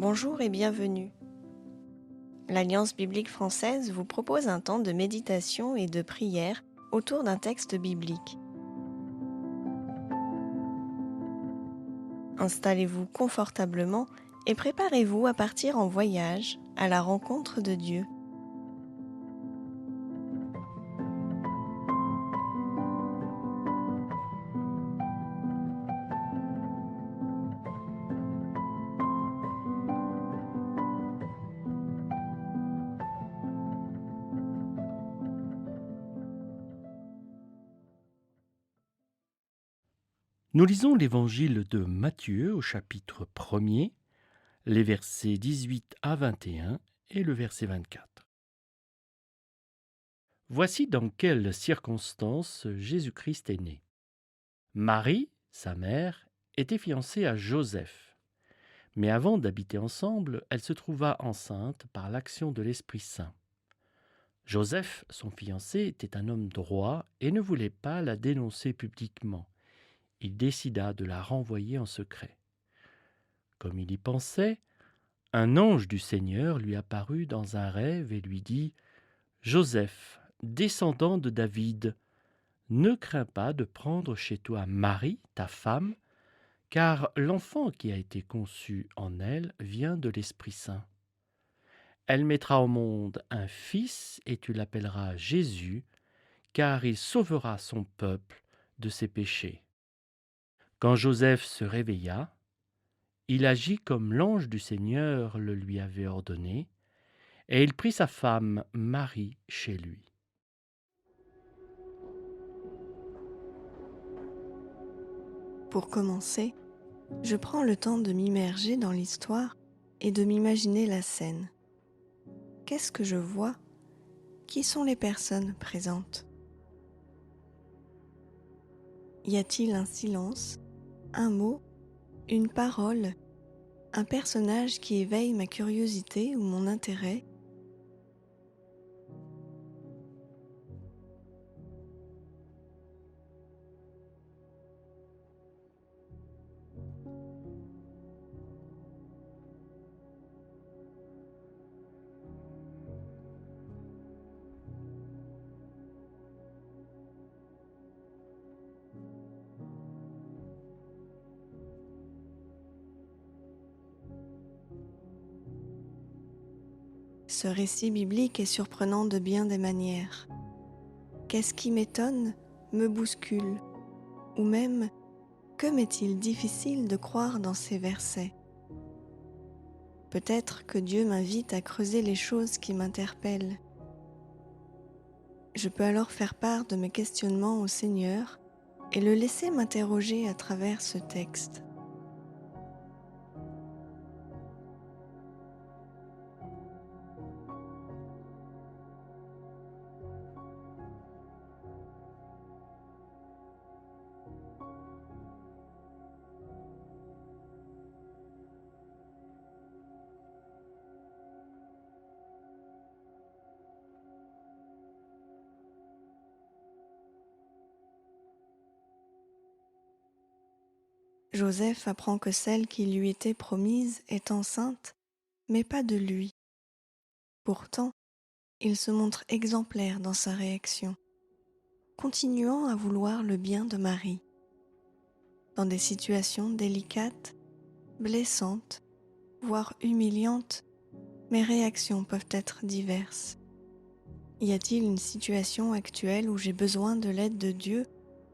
Bonjour et bienvenue. L'Alliance biblique française vous propose un temps de méditation et de prière autour d'un texte biblique. Installez-vous confortablement et préparez-vous à partir en voyage à la rencontre de Dieu. Nous lisons l'évangile de Matthieu au chapitre 1er, les versets 18 à 21 et le verset 24. Voici dans quelles circonstances Jésus-Christ est né. Marie, sa mère, était fiancée à Joseph. Mais avant d'habiter ensemble, elle se trouva enceinte par l'action de l'Esprit Saint. Joseph, son fiancé, était un homme droit et ne voulait pas la dénoncer publiquement. Il décida de la renvoyer en secret. Comme il y pensait, un ange du Seigneur lui apparut dans un rêve et lui dit : « Joseph, descendant de David, ne crains pas de prendre chez toi Marie, ta femme, car l'enfant qui a été conçu en elle vient de l'Esprit Saint. Elle mettra au monde un fils et tu l'appelleras Jésus, car il sauvera son peuple de ses péchés. » Quand Joseph se réveilla, il agit comme l'ange du Seigneur le lui avait ordonné, et il prit sa femme Marie chez lui. Pour commencer, je prends le temps de m'immerger dans l'histoire et de m'imaginer la scène. Qu'est-ce que je vois ? Qui sont les personnes présentes ? Y a-t-il un silence, un mot, une parole, un personnage qui éveille ma curiosité ou mon intérêt ? Ce récit biblique est surprenant de bien des manières. Qu'est-ce qui m'étonne, me bouscule, ou même, que m'est-il difficile de croire dans ces versets ? Peut-être que Dieu m'invite à creuser les choses qui m'interpellent. Je peux alors faire part de mes questionnements au Seigneur et le laisser m'interroger à travers ce texte. Joseph apprend que celle qui lui était promise est enceinte, mais pas de lui. Pourtant, il se montre exemplaire dans sa réaction, continuant à vouloir le bien de Marie. Dans des situations délicates, blessantes, voire humiliantes, mes réactions peuvent être diverses. Y a-t-il une situation actuelle où j'ai besoin de l'aide de Dieu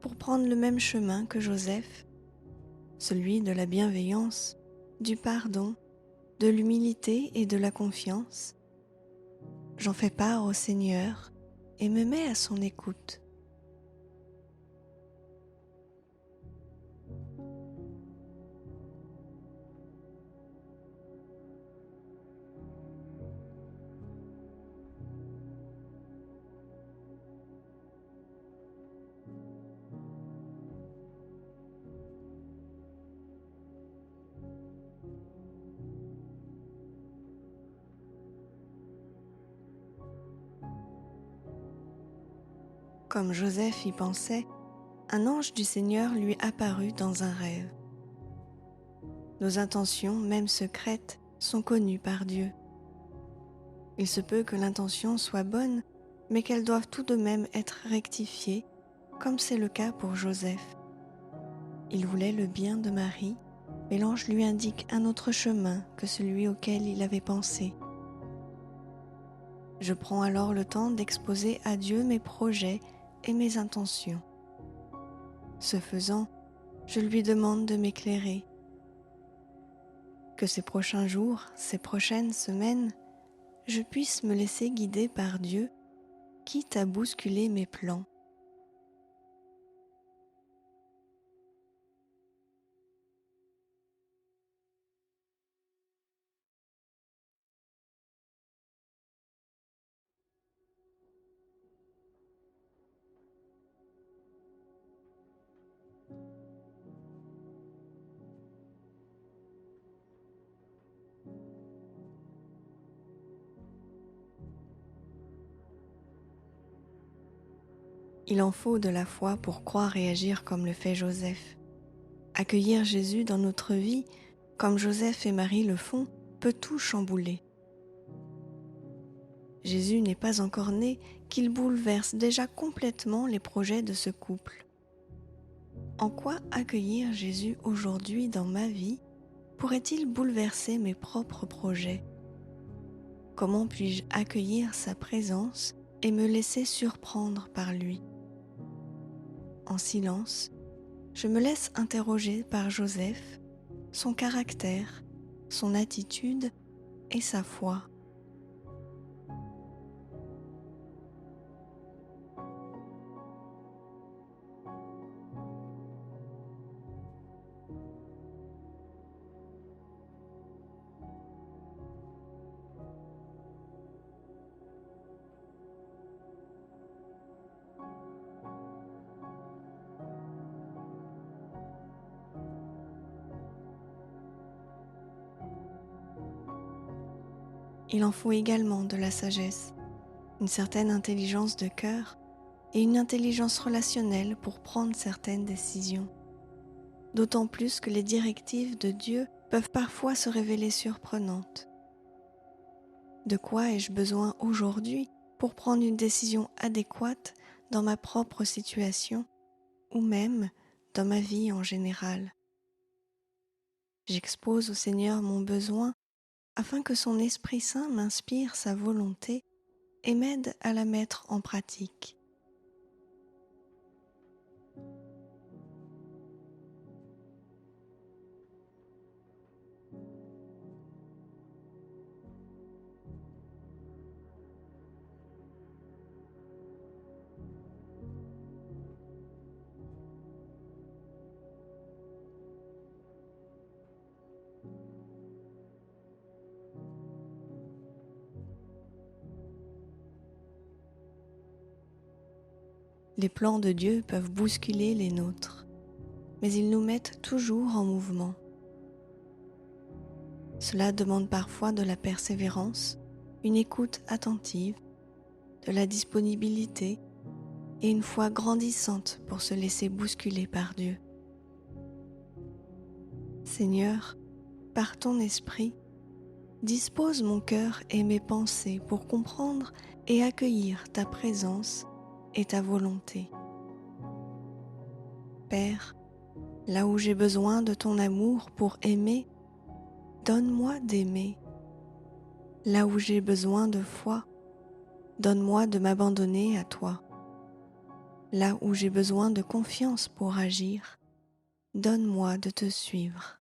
pour prendre le même chemin que Joseph, celui de la bienveillance, du pardon, de l'humilité et de la confiance ? J'en fais part au Seigneur et me mets à son écoute. Comme Joseph y pensait, un ange du Seigneur lui apparut dans un rêve. Nos intentions, même secrètes, sont connues par Dieu. Il se peut que l'intention soit bonne, mais qu'elles doivent tout de même être rectifiées, comme c'est le cas pour Joseph. Il voulait le bien de Marie, mais l'ange lui indique un autre chemin que celui auquel il avait pensé. Je prends alors le temps d'exposer à Dieu mes projets et mes intentions. Ce faisant, je lui demande de m'éclairer. Que ces prochains jours, ces prochaines semaines, je puisse me laisser guider par Dieu, quitte à bousculer mes plans. Il en faut de la foi pour croire et agir comme le fait Joseph. Accueillir Jésus dans notre vie, comme Joseph et Marie le font, peut tout chambouler. Jésus n'est pas encore né qu'il bouleverse déjà complètement les projets de ce couple. En quoi accueillir Jésus aujourd'hui dans ma vie pourrait-il bouleverser mes propres projets ? Comment puis-je accueillir sa présence et me laisser surprendre par lui ? En silence, je me laisse interroger par Joseph, son caractère, son attitude et sa foi. Il en faut également de la sagesse, une certaine intelligence de cœur et une intelligence relationnelle pour prendre certaines décisions. D'autant plus que les directives de Dieu peuvent parfois se révéler surprenantes. De quoi ai-je besoin aujourd'hui pour prendre une décision adéquate dans ma propre situation ou même dans ma vie en général ? J'expose au Seigneur mon besoin afin que son Esprit Saint m'inspire sa volonté et m'aide à la mettre en pratique. Les plans de Dieu peuvent bousculer les nôtres, mais ils nous mettent toujours en mouvement. Cela demande parfois de la persévérance, une écoute attentive, de la disponibilité et une foi grandissante pour se laisser bousculer par Dieu. Seigneur, par ton esprit, dispose mon cœur et mes pensées pour comprendre et accueillir ta présence et ta volonté. Père, là où j'ai besoin de ton amour pour aimer, donne-moi d'aimer. Là où j'ai besoin de foi, donne-moi de m'abandonner à toi. Là où j'ai besoin de confiance pour agir, donne-moi de te suivre.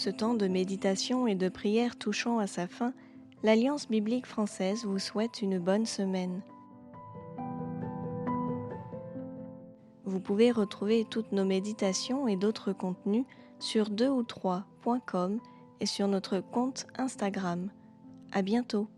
Ce temps de méditation et de prière touchant à sa fin, l'Alliance biblique française vous souhaite une bonne semaine. Vous pouvez retrouver toutes nos méditations et d'autres contenus sur 2ou3.com et sur notre compte Instagram. À bientôt.